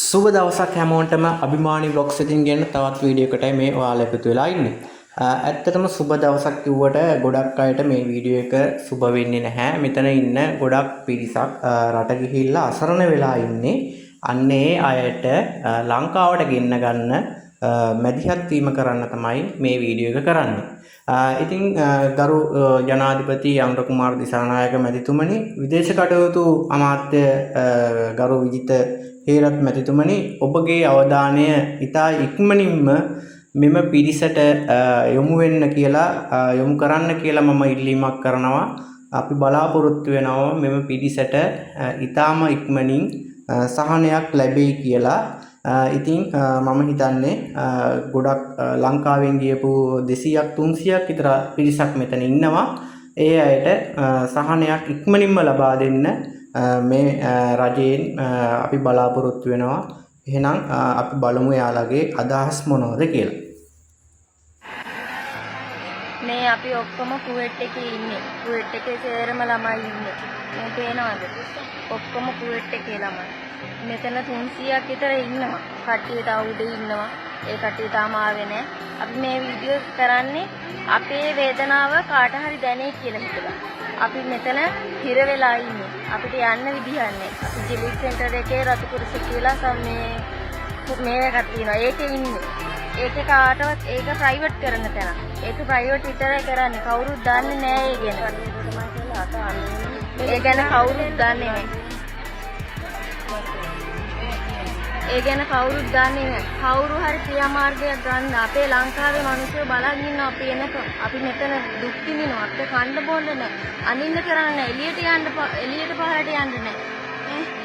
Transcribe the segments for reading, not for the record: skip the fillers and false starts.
සුබ දවසක් හැමෝටම අභිමානී vlogs එකකින් ගෙන තවත් වීඩියෝ එකටයි මේ ඔයාලා එකතු වෙලා ඉන්නේ. ඇත්තටම සුබ දවසක් කිව්වට ගොඩක් අයට මේ වීඩියෝ එක සුබ වෙන්නේ නැහැ. මෙතන ඉන්න ගොඩක් පිරිසක් රට ගිහිල්ලා අසරණ වෙලා ඉන්නේ. අන්න ඒ අයට ලංකාවට ගෙන්න ගන්න මැදිහත් වීම කරන්න තමයි මේ වීඩියෝ එක කරන්නේ. ඉතින් ගරු ජනාධිපති අනුර කුමාර දිසානායක මැතිතුමනි, විදේශ කටයුතු අමාත්‍ය ගරු විජිත හේරත් මැතිතුමනි, ඔබගේ අවධානය ඉතා ඉක්මනින්ම මෙම පිරිසට යොමු වෙන්න කියලා යොමු කරන්න කියලා මම ඉල්ලීමක් කරනවා. අපි බලාපොරොත්තු වෙනවා මෙම පිරිසට ඉතාම ඉක්මනින් සහනයක් ලැබෙයි කියලා. ඉතින් මම හිතන්නේ ගොඩක් ලංකාවෙන් ගියපු 200ක් 300ක් විතර පිරිසක් මෙතන ඉන්නවා. ඒ අයට සහනයක් ඉක්මනින්ම ලබා දෙන්න මේ රජයෙන් අපි බලාපොරොත්තු වෙනවා. එහෙනම් අපි බලමු යාළගේ අදහස් මොනවද කියලා. මේ අපි ඔක්කොම කුවේට් එකේ ඉන්නේ. කුවේට් එකේ සේරම ළමයි ඉන්නේ. මේ පේනවද? ඔක්කොම කුවේට් එකේ ළමයි. මෙතන 300ක් විතර ඉන්නවා. කට්ටිය තව උඩ ඉන්නවා. ඒ කට්ටිය තාම ආවේ නැහැ. අපි මේ වීඩියෝ කරන්නේ අපේ වේදනාව කාට හරි දැනේ කියලා හිතලා. අපි මෙතන හිර වෙලා ඉන්නේ. අපිට යන්න විදිහක් නැහැ. අපි ජිලිස් සෙන්ටර් එකේ රතුකුරුස කියලා මේ එකක් තියෙනවා. ඒකේ ඉන්නේ. ඒකේ කාටවත් ඒක ප්‍රයිවට් කරන තැන. ඒක ප්‍රයිවට් විතරයි කරන්නේ. කවුරුත් දන්නේ නැහැ ඒ ගැන. ඒ ගැන කවුරුත් දන්නේ නැහැ. ඒ ගැන කවුරුත් දන්නේ නැහැ. කවුරු හරි ක්‍රියාමාර්ගයක් ගන්න. අපේ ලංකාවේ මිනිස්සු බලන් ඉන්න අපි එනකම්. අපි මෙතන දුක් විඳිනවා. අපිට කන්න බොන්න නැහැ. අනින්න කරන්නේ එළියට පහළට යන්න නැහැ.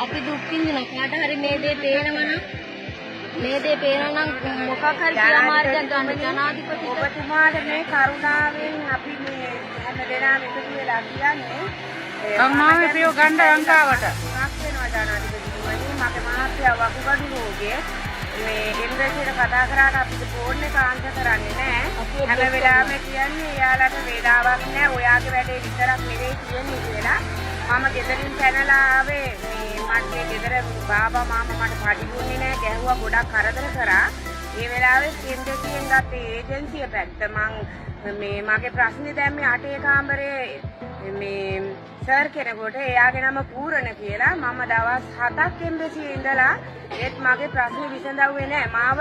අපි දුක් විඳිනවා. කාට හරි මේ දේ පේනවනම් මොකක් හරි ක්‍රියාමාර්ගයක් ගන්න ජනාධිපති ඔබතුමාට මේ කරුණාවෙන් අපි මේ හැම දෙනාම එකතු වෙලා කියන්නේ අම්මාගේ පියව ගන්න ලංකාවට මොකක් වෙනවා ජනාධිපතිතුමනි මගේ මහත්තයා වකුගඩු රෝගයේ මේ එම්බැසියට කතා කරාට අපිට ෆෝන් එක ආන්සර් කරන්නේ නැහැ හැම වෙලාවෙම කියන්නේ එයාලට වේලාවක් නැහැ ඔයාගේ වැඩේ විතරක් නෙවෙයි කියන්නේ කියලා මම ගෙදරින් පැනලා ආවේ මේ මගේ ගෙදර බාබා මාමා මට පඩි දුන්නේ නැහැ ගැහුවා ගොඩක් කරදර කරා ඒ වෙලාවේ එම්බැසියෙන් ගත්ත ඒජන්සිය පැත්ත මේ මගේ ප්‍රශ්නේ දැම්මේ අටේ කාමරේ මේ සර් කෙනෙකුට එයාගේ නම පූරණ කියලා මම දවස් 7ක් එම්බැසියේ ඉඳලා ඒත් මගේ ප්‍රශ්නේ විසඳුවේ නැහැ මාව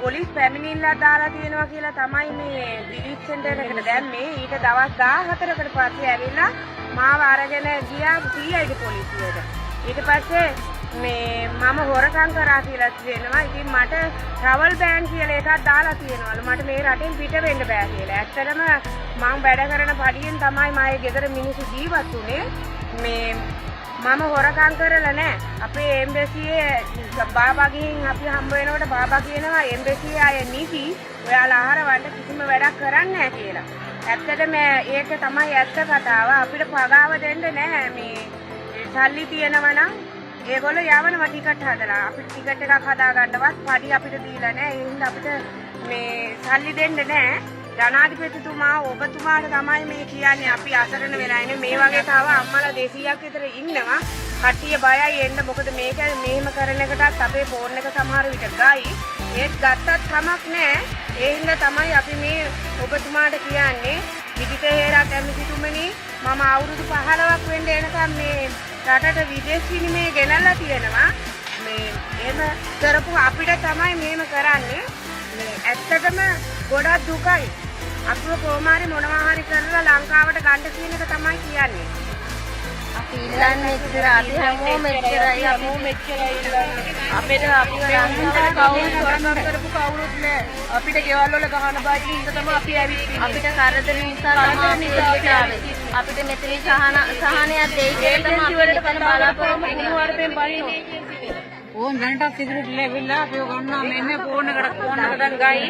පොලිස් පැමිණිල්ලක් දාලා තියෙනවා කියලා තමයි මේ ඩිලීට් සෙන්ටර් එකට දැම්මේ ඊට දවස් 14කට පස්සේ ඇවිල්ලා මාව අරගෙන ගියා CID පොලිසියට ඊට පස්සේ මේ මම හොරකම් කරා කියලා කියනවා. ඉතින් මට ට්‍රැවල් බෑන් කියලා එකක් දාලා තියෙනවලු. මට මේ රටෙන් පිට වෙන්න බෑ කියලා. ඇත්තටම මම වැඩ කරන පඩියෙන් තමයි මගේ ගෙදර මිනිස්සු ජීවත් වුනේ. මේ මම හොරකම් කරලා නැහැ. අපේ එම්බැසියේ බාබා ගිහින් අපි හම්බ වෙනකොට බාබා කියනවා එම්බැසියේ අය නිසි ඔයාලා ආහාර වන්න කිසිම වැඩක් කරන්නේ නැහැ කියලා. ඇත්තටම ඒක තමයි ඇත්ත කතාව. අපිට පගාව දෙන්න නැහැ මේ සල්ලි තියෙනවා නම් ඒගොල්ලෝ යවනවා ටිකට් හදලා අපිට ටිකට් එකක් හදා ගන්නවත් පඩි අපිට දීලා නැහැ ඒ හින්දා අපිට මේ සල්ලි දෙන්න නැහැ ජනාධිපතිතුමා ඔබතුමාට තමයි මේ කියන්නේ අපි අසරණ වෙලා ඉන්නේ මේ වගේ තව අම්මලා 200ක් විතර ඉන්නවා කට්ටිය බයයි එන්න මොකද මේක මෙහෙම කරන එකටත් අපේ ෆෝන් එක සමහර විට ගයි ඒත් ගත්තත් කමක් නැහැ ඒ හින්දා තමයි අපි මේ ඔබතුමාට කියන්නේ විජිත හේරත් ඇමතිතුමනි මම අවුරුදු 15ක් වෙන්න එනකම් මේ රටට විදේශ විනිමය ගෙනල්ලා තියෙනවා මේ එහෙම කරපු අපිට තමයි මේම කරන්නේ මේ ඇත්තටම ගොඩක් දුකයි අපිව කොහොමාරි මොනවා හරි කරලා ලංකාවට ගන්න කියන එක තමයි කියන්නේ අපි ඉල්ලන්නේ ඉතර අපි හැමෝම මෙච්චරයි අපිට අපිව ලංකාවට කවුරුත් වරණක් කරපු කවුරුත් නෑ අපිට ගෙවල් වල ගහන බාජි ඉඳ තමයි අපි ඇවිත් අපිට කරදර නිසා තමයි අපිට මෙතන සහනයක් දෙයි කියලා තමයි අපිට බලාපොරොත්තු වෙන්නේ ඕන් දැනටත් ඉදිරියට ලැබිලා අපිව ගන්නවා මෙන්න ෆෝන් එකට ගයි.